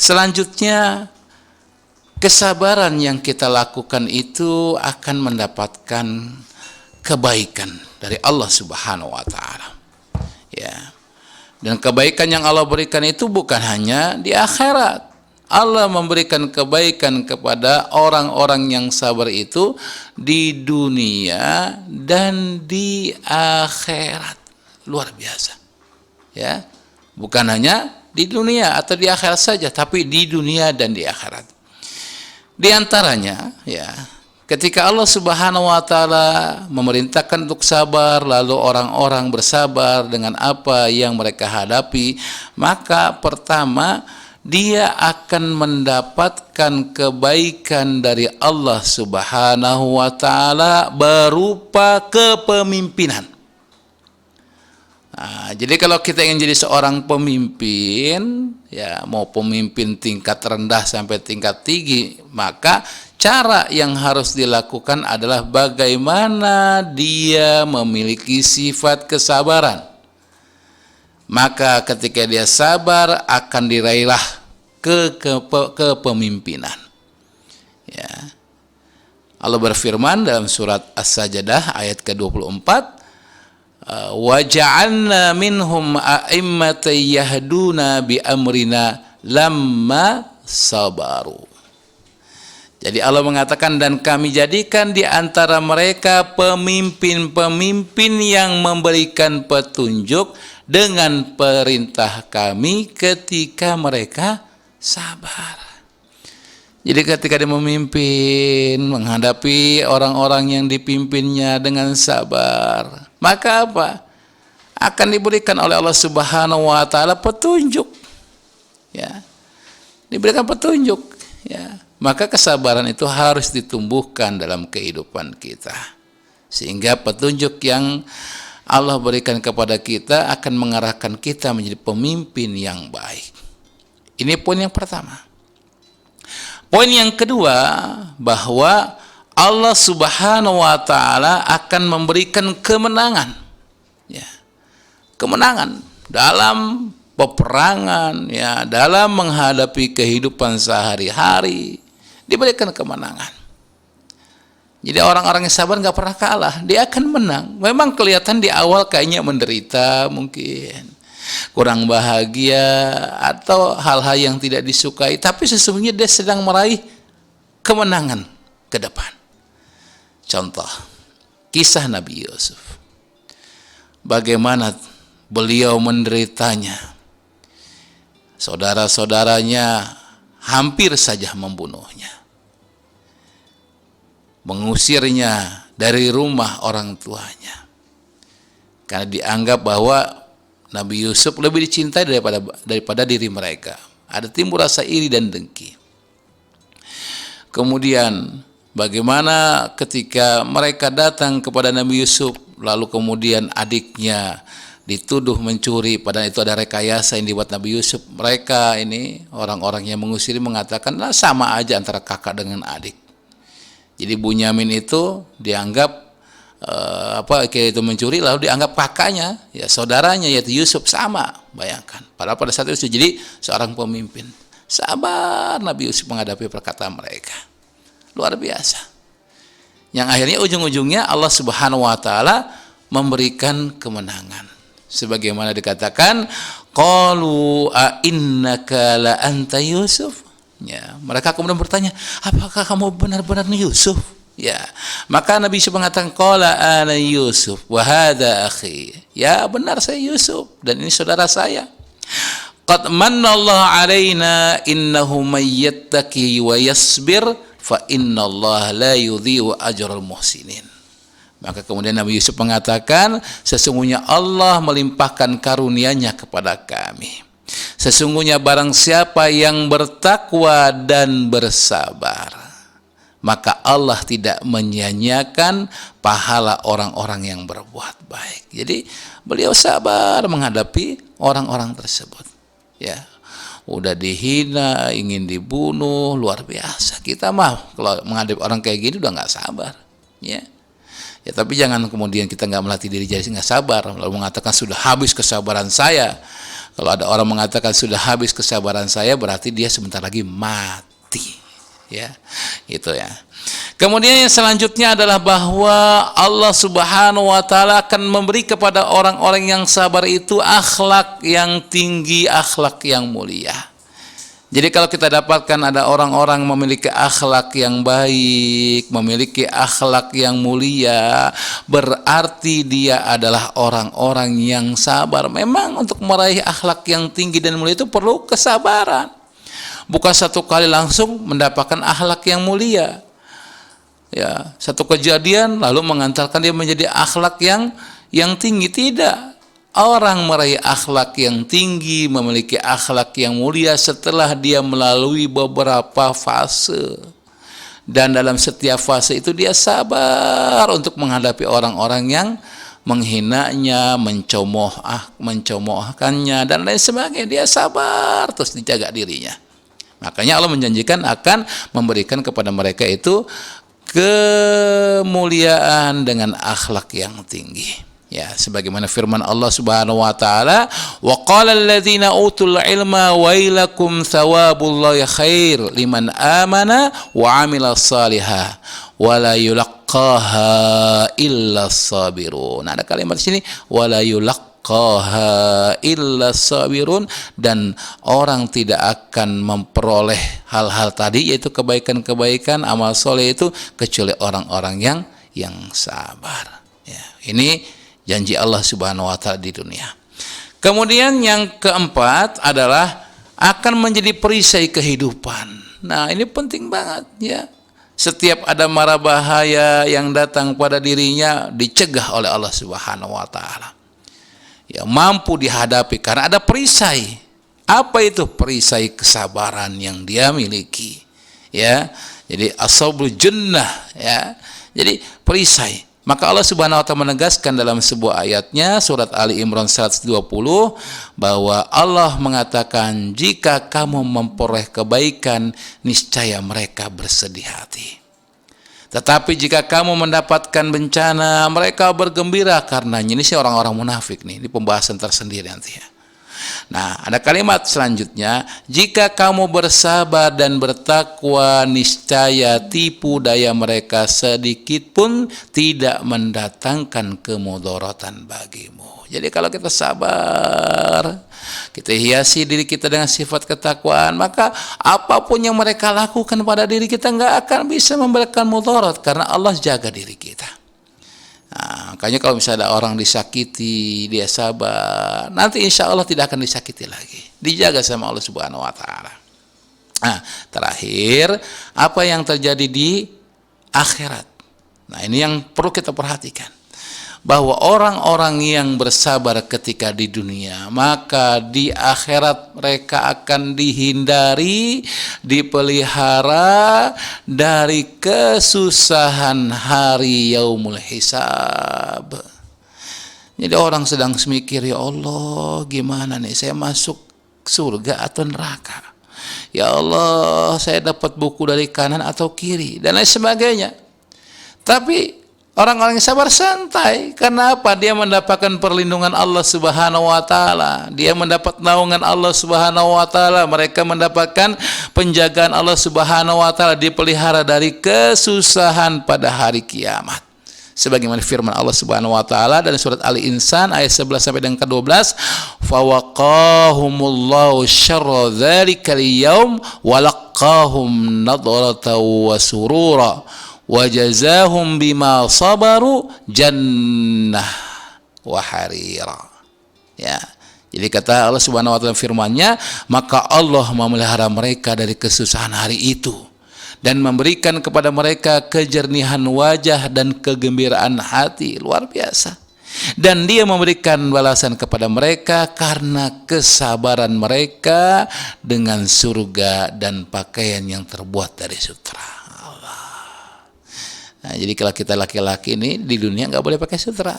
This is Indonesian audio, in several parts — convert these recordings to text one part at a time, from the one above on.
Selanjutnya, kesabaran yang kita lakukan itu akan mendapatkan kebaikan dari Allah Subhanahu wa taala. Ya. Dan kebaikan yang Allah berikan itu bukan hanya di akhirat. Allah memberikan kebaikan kepada orang-orang yang sabar itu di dunia dan di akhirat. Luar biasa. Ya. Bukan hanya di dunia atau di akhirat saja, tapi di dunia dan di akhirat. Di antaranya, ya, ketika Allah Subhanahu wa taala memerintahkan untuk sabar, lalu orang-orang bersabar dengan apa yang mereka hadapi, maka pertama dia akan mendapatkan kebaikan dari Allah Subhanahu wa taala berupa kepemimpinan. Nah, jadi kalau kita ingin jadi seorang pemimpin, ya, mau pemimpin tingkat rendah sampai tingkat tinggi, maka cara yang harus dilakukan adalah bagaimana dia memiliki sifat kesabaran. Maka ketika dia sabar akan diraihlah kepemimpinan. Ya. Allah berfirman dalam surat As-Sajdah ayat ke-24, wa ja'alna minhum a'immatan yahduna bi amrina lamma sabaru. Jadi Allah mengatakan, dan kami jadikan di antara mereka pemimpin-pemimpin yang memberikan petunjuk dengan perintah kami ketika mereka sabar. Jadi ketika dia memimpin, menghadapi orang-orang yang dipimpinnya dengan sabar, maka apa? Akan diberikan oleh Allah Subhanahu wa taala petunjuk. Ya. Diberikan petunjuk, ya. Maka kesabaran itu harus ditumbuhkan dalam kehidupan kita. Sehingga petunjuk yang Allah berikan kepada kita akan mengarahkan kita menjadi pemimpin yang baik. Ini poin yang pertama. Poin yang kedua, bahwa Allah Subhanahu wa taala akan memberikan kemenangan. Ya. Kemenangan dalam peperangan, ya, dalam menghadapi kehidupan sehari-hari, diberikan kemenangan. Jadi orang-orang yang sabar nggak pernah kalah, dia akan menang. Memang kelihatan di awal kayaknya menderita, mungkin kurang bahagia atau hal-hal yang tidak disukai, tapi sesungguhnya dia sedang meraih kemenangan ke depan. Contoh, kisah Nabi Yusuf. Bagaimana beliau menderitanya. Saudara-saudaranya hampir saja membunuhnya. Mengusirnya dari rumah orang tuanya. Karena dianggap bahwa Nabi Yusuf lebih dicintai daripada diri mereka. Ada timbul rasa iri dan dengki. Kemudian bagaimana ketika mereka datang kepada Nabi Yusuf, lalu kemudian adiknya dituduh mencuri, padahal itu ada rekayasa yang dibuat Nabi Yusuf. Mereka ini, orang-orang yang mengusir, mengatakan, nah, sama aja antara kakak dengan adik. Jadi Bunyamin itu dianggap kayak itu mencuri, lalu dianggap kakaknya, ya saudaranya yaitu Yusuf, sama. Bayangkan. Padahal pada saat itu jadi seorang pemimpin. Sabar Nabi Yusuf menghadapi perkataan mereka. Luar biasa. Yang akhirnya ujung-ujungnya Allah Subhanahu wa taala memberikan kemenangan. Sebagaimana dikatakan, qalu a innaka la anta Yusuf. Ya, mereka kemudian bertanya, apakah kamu benar-benar Yusuf? Ya, maka Nabi Yusuf mengatakan, qala ana Yusuf wa hadha akhi. Ya, benar saya Yusuf dan ini saudara saya. Qad manna Allah alaina innahu may yattaqi wa yasbir fa innallaha la yudhi'u ajral muhsinin. Maka kemudian Nabi Yusuf mengatakan, sesungguhnya Allah melimpahkan karunia-Nya kepada kami. Sesungguhnya barang siapa yang bertakwa dan bersabar, maka Allah tidak menyia-nyiakan pahala orang-orang yang berbuat baik. Jadi beliau sabar menghadapi orang-orang tersebut. Ya, udah dihina, ingin dibunuh, luar biasa. Kita mah kalau menghadapi orang kayak gini udah nggak sabar. Ya. Ya, tapi jangan kemudian kita nggak melatih diri jadi nggak sabar, lalu mengatakan sudah habis kesabaran saya Kalau ada orang mengatakan sudah habis kesabaran saya, berarti dia sebentar lagi mati. Ya, itu ya. Kemudian yang selanjutnya adalah bahwa Allah Subhanahu wa taala akan memberi kepada orang-orang yang sabar itu akhlak yang tinggi, akhlak yang mulia. Jadi kalau kita dapatkan ada orang-orang memiliki akhlak yang baik, memiliki akhlak yang mulia, berarti dia adalah orang-orang yang sabar. Memang untuk meraih akhlak yang tinggi dan mulia itu perlu kesabaran. Bukan satu kali langsung mendapatkan akhlak yang mulia. Ya, satu kejadian lalu mengantarkan dia menjadi akhlak yang tinggi. Tidak. Orang meraih akhlak yang tinggi, memiliki akhlak yang mulia setelah dia melalui beberapa fase. Dan dalam setiap fase itu dia sabar untuk menghadapi orang-orang yang menghinanya, mencemoohkannya dan lain sebagainya. Dia sabar terus dijaga dirinya. Makanya Allah menjanjikan akan memberikan kepada mereka itu kemuliaan dengan akhlak yang tinggi. Ya, sebagaimana firman Allah Subhanahu wa taala, "Wa qala alladziina utul ilma wailakum thawabullahi khair liman amana wa 'amila shalihan wa la yulaqqaha illa sabirun." Nah, ada kalimat di sini wa la yulaqqaha illa sabirun, dan orang tidak akan memperoleh hal-hal tadi yaitu kebaikan-kebaikan amal soleh itu kecuali orang-orang yang sabar. Ya, ini janji Allah Subhanahu wa taala di dunia. Kemudian yang keempat adalah akan menjadi perisai kehidupan. Nah, ini penting banget ya. Setiap ada mara bahaya yang datang pada dirinya dicegah oleh Allah Subhanahu wa taala. Ya, mampu dihadapi karena ada perisai. Apa itu? Perisai kesabaran yang dia miliki. Ya. Jadi as-sabrul junnah ya. Jadi perisai. Maka Allah Subhanahu wa taala menegaskan dalam sebuah ayatnya surat Ali Imran 120 bahwa Allah mengatakan jika kamu memperoleh kebaikan niscaya mereka bersedih hati. Tetapi jika kamu mendapatkan bencana mereka bergembira karenanya. Ini sih orang-orang munafik nih. Ini pembahasan tersendiri nanti ya. Nah, ada kalimat selanjutnya, jika kamu bersabar dan bertakwa niscaya tipu daya mereka sedikit pun tidak mendatangkan kemudaratan bagimu. Jadi kalau kita sabar, kita hiasi diri kita dengan sifat ketakwaan, maka apapun yang mereka lakukan pada diri kita nggak akan bisa memberikan mudarat karena Allah jaga diri kita. Nah, makanya kalau misalnya ada orang disakiti, dia sabar, nanti insya Allah tidak akan disakiti lagi. Dijaga sama Allah Subhanahu wa taala. Nah, terakhir, apa yang terjadi di akhirat? Nah, ini yang perlu kita perhatikan. Bahwa orang-orang yang bersabar ketika di dunia, maka di akhirat mereka akan dihindari, dipelihara dari kesusahan hari yaumul hisab. Jadi orang sedang semikir, ya Allah gimana nih saya masuk surga atau neraka? Ya Allah saya dapat buku dari kanan atau kiri dan lain sebagainya. Tapi orang-orang yang sabar santai. Karena apa? Dia mendapatkan perlindungan Allah Subhanahu wa taala. Dia mendapat naungan Allah Subhanahu wa taala. Mereka mendapatkan penjagaan Allah Subhanahu wa taala, dipelihara dari kesusahan pada hari kiamat. Sebagaimana firman Allah Subhanahu wa taala dalam surat Ali Insan ayat 11 sampai dengan ke-12, "Fawaqahumullahu syarra dzalikal yaum wa laqahum nadratan wa surura." Wajazahum bima sabaru jannah wa harira. Ya. Jadi kata Allah Subhanahu wa taala firman-Nya, maka Allah memelihara mereka dari kesusahan hari itu dan memberikan kepada mereka kejernihan wajah dan kegembiraan hati. Luar biasa. Dan dia memberikan balasan kepada mereka karena kesabaran mereka dengan surga dan pakaian yang terbuat dari sutra. Nah, jadi kalau kita laki-laki ini di dunia nggak boleh pakai sutra,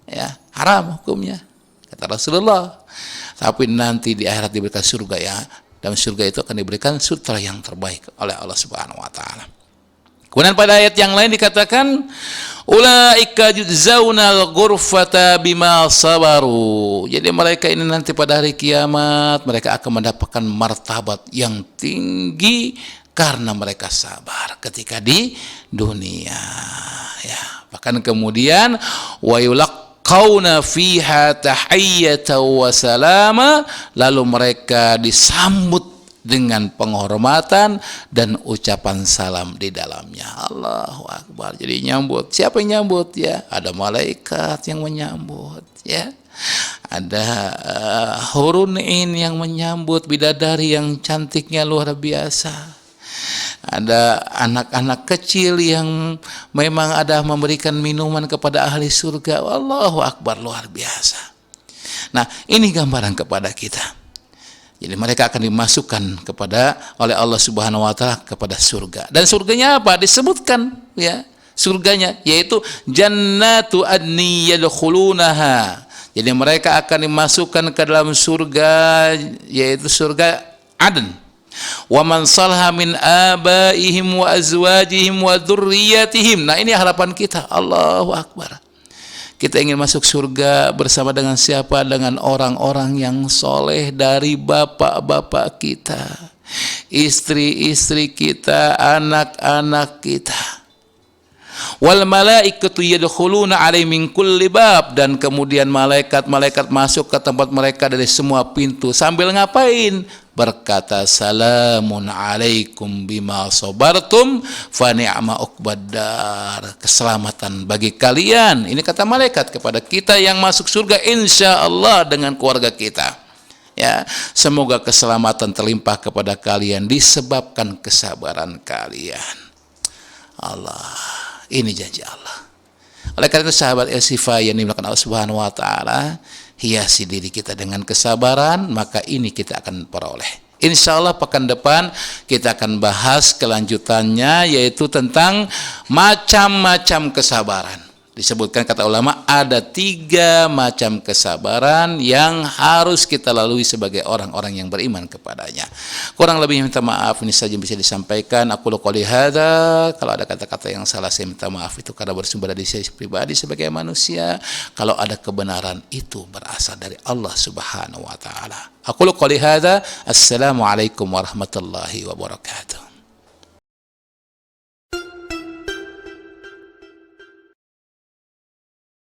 ya haram hukumnya kata Rasulullah. Tapi nanti di akhirat diberikan surga ya, dalam surga itu akan diberikan sutra yang terbaik oleh Allah Subhanahu Wa Taala. Kemudian pada ayat yang lain dikatakan ulaika yujzaunal ghurfata bima sabaru. Jadi mereka ini nanti pada hari kiamat mereka akan mendapatkan martabat yang tinggi karena mereka sabar ketika di dunia. Ya, bahkan kemudian wa yulaqauna fiha tahiyyatan wa salama, lalu mereka disambut dengan penghormatan dan ucapan salam di dalamnya. Allahu Akbar. Jadi nyambut. Siapa yang nyambut ya? Ada malaikat yang menyambut ya. Ada hurun in yang menyambut, bidadari yang cantiknya luar biasa. Ada anak-anak kecil yang memang ada memberikan minuman kepada ahli surga. Allahu Akbar, luar biasa. Nah, ini gambaran kepada kita. Jadi mereka akan dimasukkan oleh Allah Subhanahu wa taala kepada surga. Dan surganya apa? Disebutkan ya, surganya yaitu jannatu adni yadkhulunaha. Jadi mereka akan dimasukkan ke dalam surga yaitu surga Aden. Wa man salaha min abaihim wa azwajihim wa dzurriyyatihim. Nah, ini harapan kita. Allahu Akbar. Kita ingin masuk surga bersama dengan siapa? Dengan orang-orang yang soleh dari bapak-bapak kita, istri-istri kita, anak-anak kita. Wal malaikatu yadkhuluna alaihim min kulli bab, dan kemudian malaikat-malaikat masuk ke tempat mereka dari semua pintu sambil ngapain? Berkata salamun alaikum bima sabartum fa ni'ma uqbaddar. Keselamatan bagi kalian. Ini kata malaikat kepada kita yang masuk surga insyaallah dengan keluarga kita. Ya, semoga keselamatan terlimpah kepada kalian disebabkan kesabaran kalian. Allah, ini janji Allah. Oleh karena itu sahabat Elsifa yang dimuliakan Allah Subhanahu wa taala, hiasi diri kita dengan kesabaran, maka ini kita akan peroleh. Insya Allah pekan depan kita akan bahas kelanjutannya, yaitu tentang macam-macam kesabaran. Disebutkan kata ulama ada 3 macam kesabaran yang harus kita lalui sebagai orang-orang yang beriman kepadanya. Kurang lebih minta maaf, ini saja bisa disampaikan. Aku qouli hadza, kalau ada kata-kata yang salah saya minta maaf, itu karena bersumber dari saya pribadi sebagai manusia. Kalau ada kebenaran itu berasal dari Allah Subhanahu wa taala. Aku qouli hadza, assalamualaikum warahmatullahi wabarakatuh.